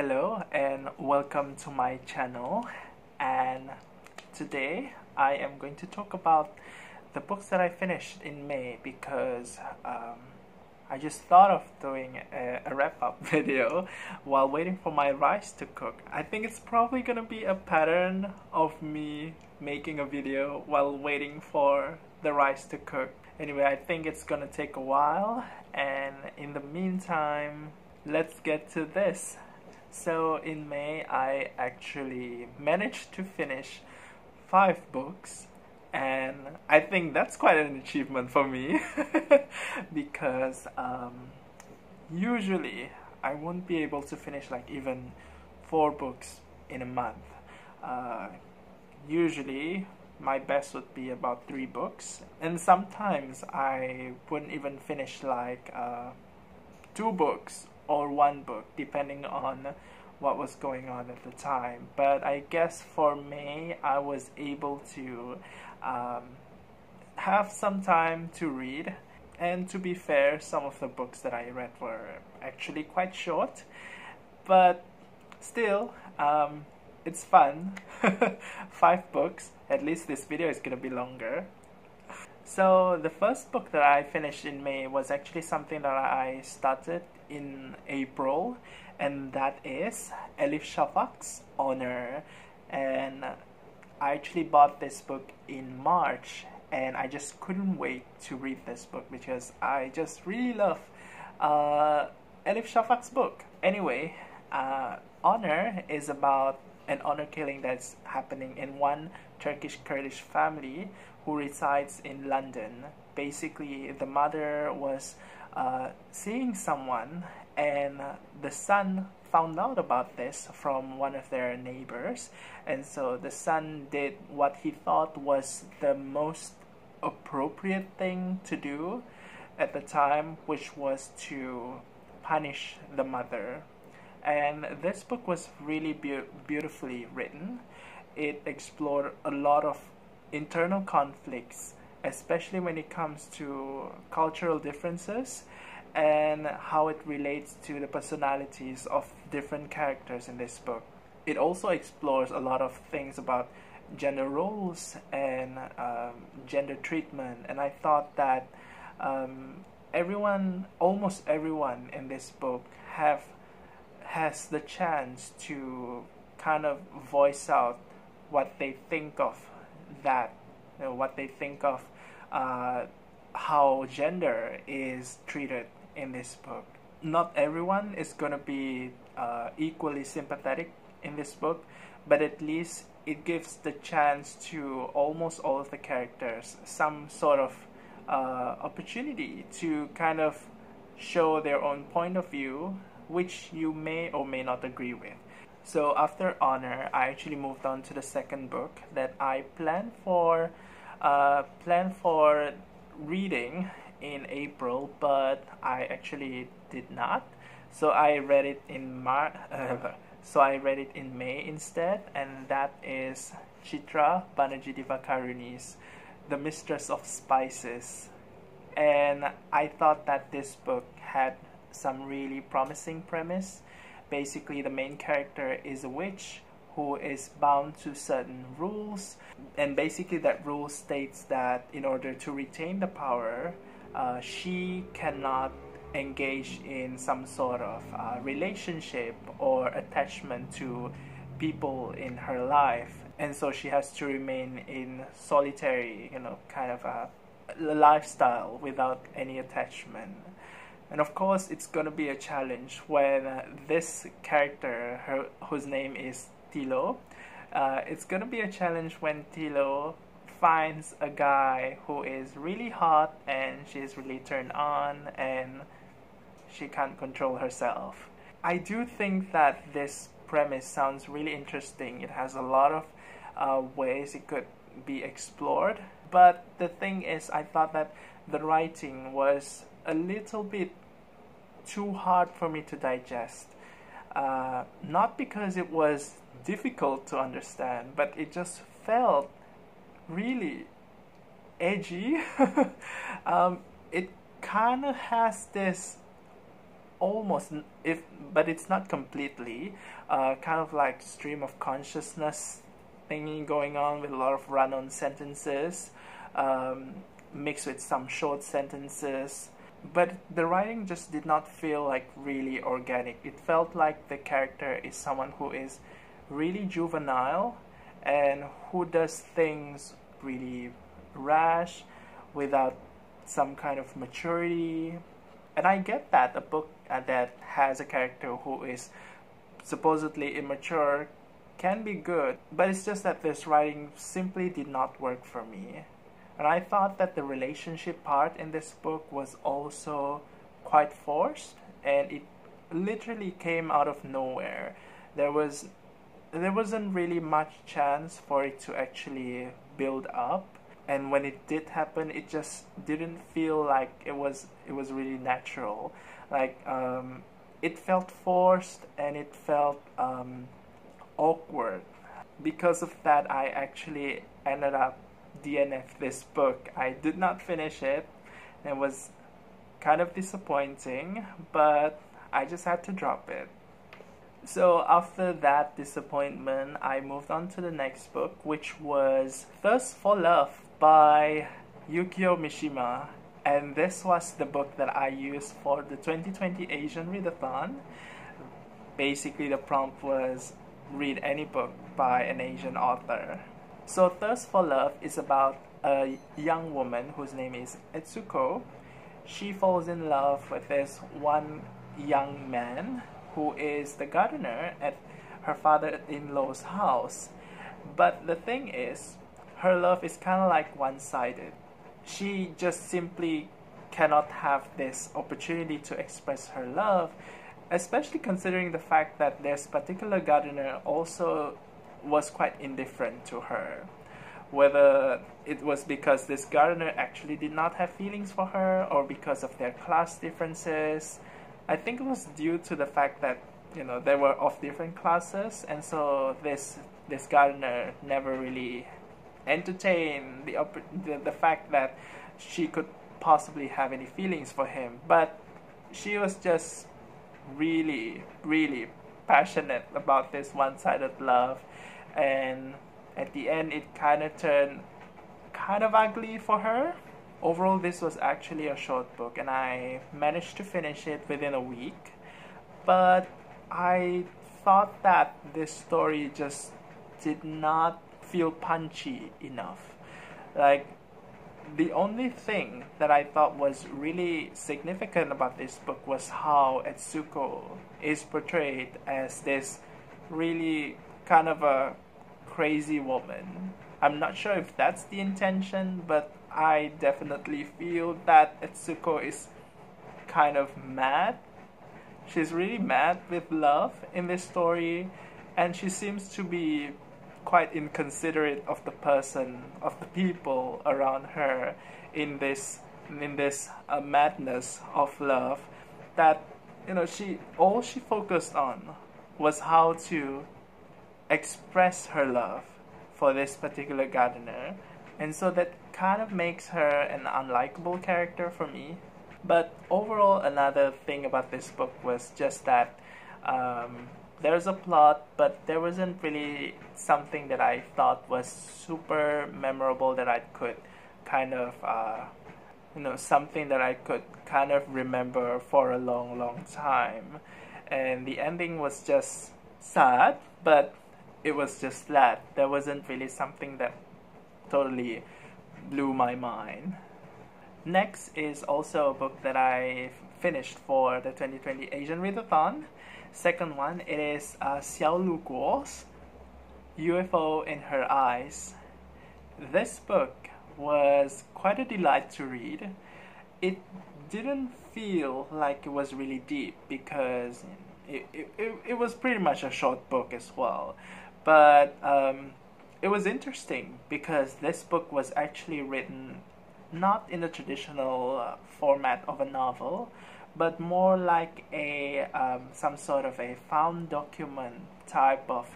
Hello and welcome to my channel, and today I am going to talk about the books that I finished in May because I just thought of doing a wrap-up video while waiting for my rice to cook. I think it's probably gonna be a pattern of me making a video while waiting for the rice to cook. Anyway, I think it's gonna take a while, and in the meantime, let's get to this. So in May, I actually managed to finish 5 books, and I think that's quite an achievement for me because usually I won't be able to finish like even 4 books in a month. Usually my best would be about 3 books, and sometimes I wouldn't even finish like 2 books or 1 book, depending on what was going on at the time. But I guess for May, I was able to have some time to read. And to be fair, some of the books that I read were actually quite short, but still, it's fun. 5 books, at least this video is gonna be longer. So the first book that I finished in May was actually something that I started in April, and that is Elif Shafak's Honor. And I actually bought this book in March, and I just couldn't wait to read this book because I just really love Elif Shafak's book. Anyway, Honor is about an honor killing that's happening in one Turkish Kurdish family who resides in London. Basically, the mother was seeing someone, and the son found out about this from one of their neighbors, and so the son did what he thought was the most appropriate thing to do at the time, which was to punish the mother. And this book was really beautifully written. It explored a lot of internal conflicts, especially when it comes to cultural differences and how it relates to the personalities of different characters in this book. It also explores a lot of things about gender roles and gender treatment, and I thought that almost everyone in this book has the chance to kind of voice out what they think of that, what they think of how gender is treated in this book. Not everyone is going to be equally sympathetic in this book, but at least it gives the chance to almost all of the characters some sort of opportunity to kind of show their own point of view, which you may or may not agree with. So after Honor, I actually moved on to the second book that I planned for reading in April, but I actually did not. So I read it in May instead, and that is Chitra, Banerjee Divakaruni's The Mistress of Spices. And I thought that this book had some really promising premise. Basically, the main character is a witch who is bound to certain rules, and basically that rule states that in order to retain the power, she cannot engage in some sort of relationship or attachment to people in her life, and so she has to remain in solitary, kind of a lifestyle without any attachment. And of course, it's gonna be a challenge when this character, whose name is Tilo, it's gonna be a challenge when Tilo finds a guy who is really hot and she's really turned on and she can't control herself. I do think that this premise sounds really interesting. It has a lot of ways it could be explored, but the thing is, I thought that the writing was a little bit too hard for me to digest. Not because it was difficult to understand, but it just felt really edgy. It kind of has this almost, if but it's not completely, kind of like stream of consciousness thingy going on with a lot of run-on sentences, mixed with some short sentences. But the writing just did not feel like really organic. It felt like the character is someone who is really juvenile and who does things really rash without some kind of maturity. And I get that a book that has a character who is supposedly immature can be good, but it's just that this writing simply did not work for me. And I thought that the relationship part in this book was also quite forced, and it literally came out of nowhere. There wasn't really much chance for it to actually build up, and when it did happen, it just didn't feel like it was really natural. Like it felt forced, and it felt awkward. Because of that, I actually ended up DNF this book. I did not finish it. It was kind of disappointing, but I just had to drop it. So after that disappointment, I moved on to the next book, which was Thirst for Love by Yukio Mishima. And this was the book that I used for the 2020 Asian Readathon. Basically, the prompt was read any book by an Asian author. So Thirst for Love is about a young woman whose name is Etsuko. She falls in love with this one young man who is the gardener at her father-in-law's house. But the thing is, her love is kind of like one-sided. She just simply cannot have this opportunity to express her love, especially considering the fact that this particular gardener also was quite indifferent to her. Whether it was because this gardener actually did not have feelings for her, or because of their class differences. I think it was due to the fact that, you know, they were of different classes, and so this gardener never really entertained the fact that she could possibly have any feelings for him. But she was just really, really passionate about this one-sided love, and at the end it kind of turned kind of ugly for her. Overall, this was actually a short book, and I managed to finish it within a week, but I thought that this story just did not feel punchy enough. Like, the only thing that I thought was really significant about this book was how Etsuko is portrayed as this really kind of a crazy woman. I'm not sure if that's the intention, but I definitely feel that Etsuko is kind of mad. She's really mad with love in this story, and she seems to be quite inconsiderate of the people around her in this madness of love. That, you know, all she focused on was how to express her love for this particular gardener, and so that kind of makes her an unlikable character for me. But overall, another thing about this book was just that there's a plot, but there wasn't really something that I thought was super memorable that I could kind of something that I could kind of remember for a long time. And the ending was just sad, but it was just flat. There wasn't really something that totally blew my mind. Next is also a book that I finished for the 2020 Asian Readathon. Second one, it is Xiaolu Guo's UFO in Her Eyes. This book was quite a delight to read. It didn't feel like it was really deep because it was pretty much a short book as well. But it was interesting because this book was actually written not in the traditional format of a novel, but more like a some sort of a found document type of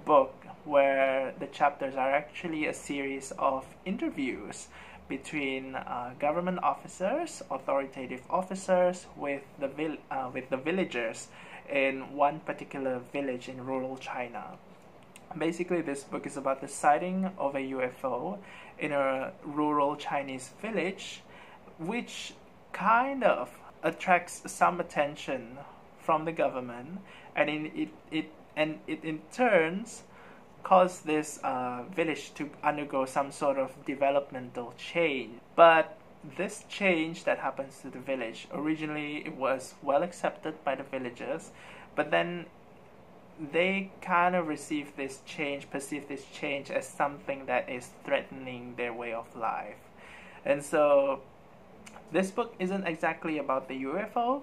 book, where the chapters are actually a series of interviews between government officers, authoritative officers, with the villagers in one particular village in rural China. Basically, this book is about the sighting of a UFO in a rural Chinese village, which kind of attracts some attention from the government, and it in turns caused this village to undergo some sort of developmental change. But this change that happens to the village, originally it was well accepted by the villagers, but then they kind of perceive this change as something that is threatening their way of life. And so this book isn't exactly about the UFO,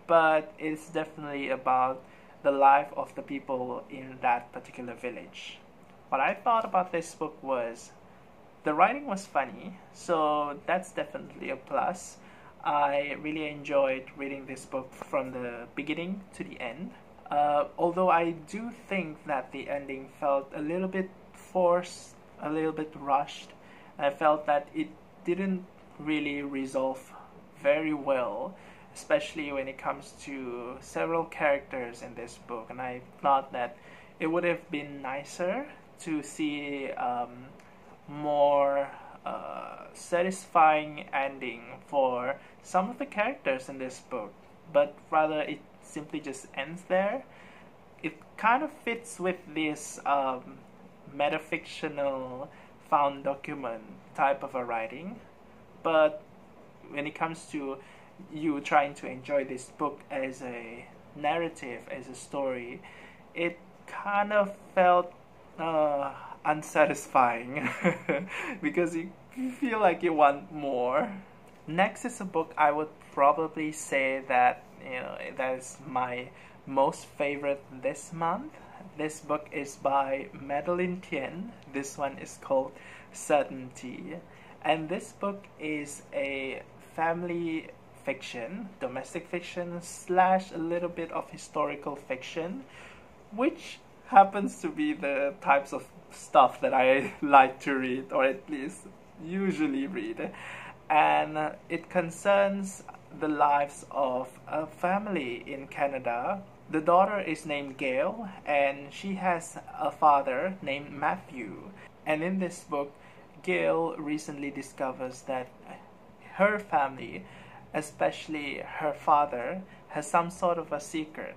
but it's definitely about the life of the people in that particular village. What I thought about this book was the writing was funny, so that's definitely a plus. I really enjoyed reading this book from the beginning to the end. Although I do think that the ending felt a little bit forced, a little bit rushed. I felt that it didn't really resolve very well, especially when it comes to several characters in this book. And I thought that it would have been nicer to see more satisfying ending for some of the characters in this book, but rather it simply just ends there. It kind of fits with this metafictional found document type of a writing, but when it comes to you trying to enjoy this book as a narrative, as a story, it kind of felt unsatisfying because you feel like you want more. Next is a book I would probably say that that is my most favorite this month. This book is by Madeleine Thien. This one is called Certainty, and this book is a family fiction, domestic fiction / a little bit of historical fiction, which happens to be the types of stuff that I like to read, or at least usually read. And it concerns the lives of a family in Canada. The daughter is named Gail, and she has a father named Matthew. And in this book, Gail recently discovers that her family, especially her father, has some sort of a secret,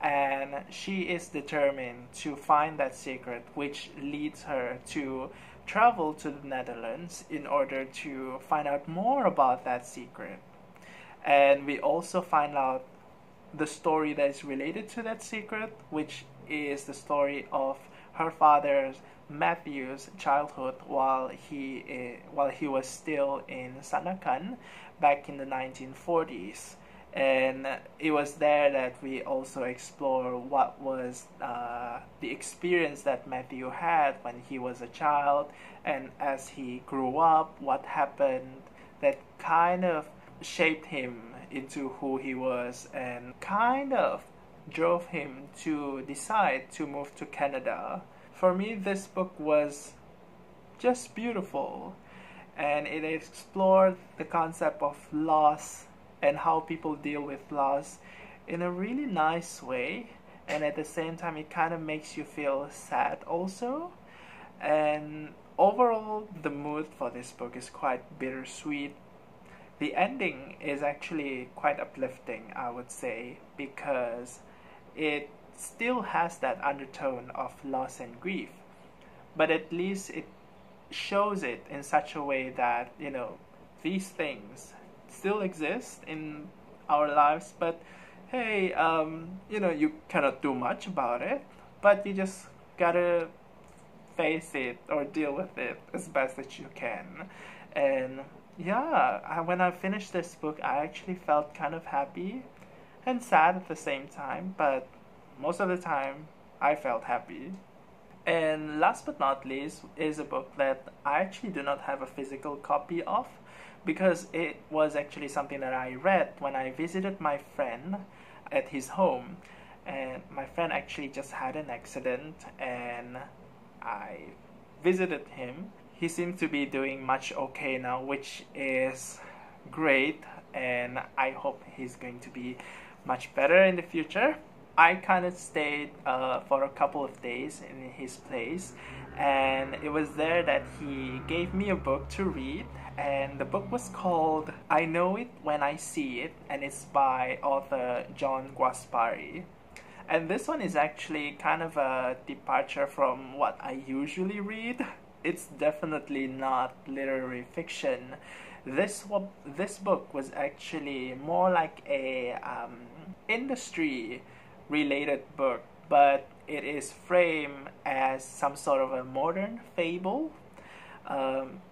and she is determined to find that secret, which leads her to travel to the Netherlands in order to find out more about that secret. And we also find out the story that is related to that secret, which is the story of her father's, Matthew's, childhood while he was still in Sanakan back in the 1940s. And it was there that we also explore what was the experience that Matthew had when he was a child, and as he grew up, what happened that kind of shaped him into who he was and kind of drove him to decide to move to Canada. For me, this book was just beautiful, and it explored the concept of loss and how people deal with loss in a really nice way, and at the same time it kind of makes you feel sad also. And overall, the mood for this book is quite bittersweet. The ending is actually quite uplifting, I would say, because it still has that undertone of loss and grief, but at least it shows it in such a way that these things still exist in our lives, but hey, you cannot do much about it, but you just gotta face it or deal with it as best as you can. And yeah, when I finished this book, I actually felt kind of happy and sad at the same time, but most of the time I felt happy. And last but not least is a book that I actually do not have a physical copy of, because it was actually something that I read when I visited my friend at his home. And my friend actually just had an accident, and I visited him he seems to be doing much okay now, which is great, and I hope he's going to be much better in the future. I kind of stayed for a couple of days in his place, and it was there that he gave me a book to read, and the book was called I Know It When I See It, and it's by author John Guaspari. And this one is actually kind of a departure from what I usually read. It's definitely not literary fiction. This book was actually more like a industry related book, but it is framed as some sort of a modern fable.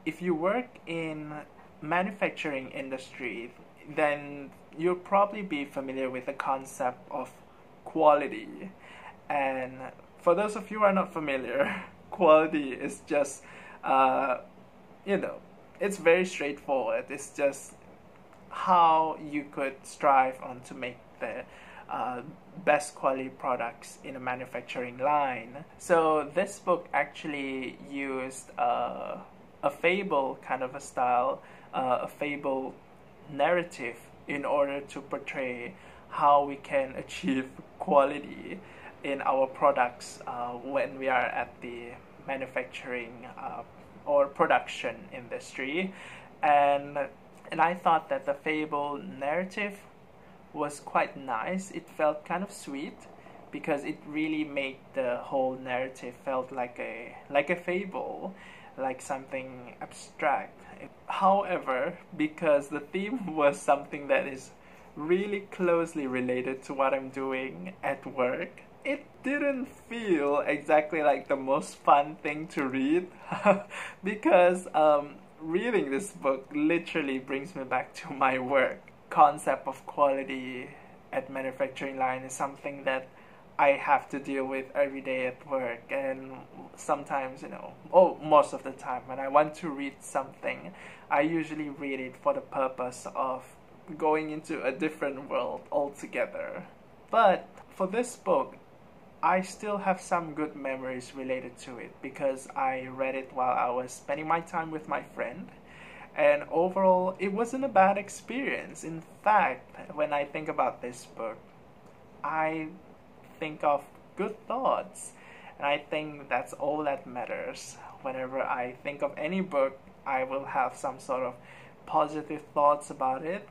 If you work in manufacturing industry, then you'll probably be familiar with the concept of quality. And for those of you who are not familiar, quality is just it's very straightforward. It's just how you could strive on to make the best quality products in a manufacturing line. So this book actually used a fable kind of a style, a fable narrative, in order to portray how we can achieve quality in our products when we are at the manufacturing or production industry. And I thought that the fable narrative was quite nice. It felt kind of sweet because it really made the whole narrative felt like a fable, like something abstract. However, because the theme was something that is really closely related to what I'm doing at work, it didn't feel exactly like the most fun thing to read because reading this book literally brings me back to my work. Concept of quality at manufacturing line is something that I have to deal with every day at work, and sometimes, most of the time when I want to read something, I usually read it for the purpose of going into a different world altogether. But for this book, I still have some good memories related to it because I read it while I was spending my time with my friend. And overall, it wasn't a bad experience. In fact, when I think about this book, I think of good thoughts. And I think that's all that matters. Whenever I think of any book, I will have some sort of positive thoughts about it.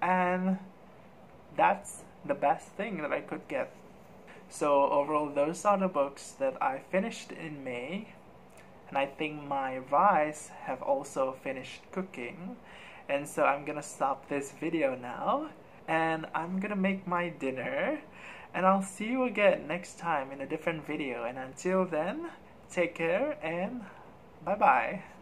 And that's the best thing that I could get. So overall, those are the books that I finished in May. And I think my rice have also finished cooking. And so I'm gonna stop this video now. And I'm gonna make my dinner. And I'll see you again next time in a different video. And until then, take care and bye-bye.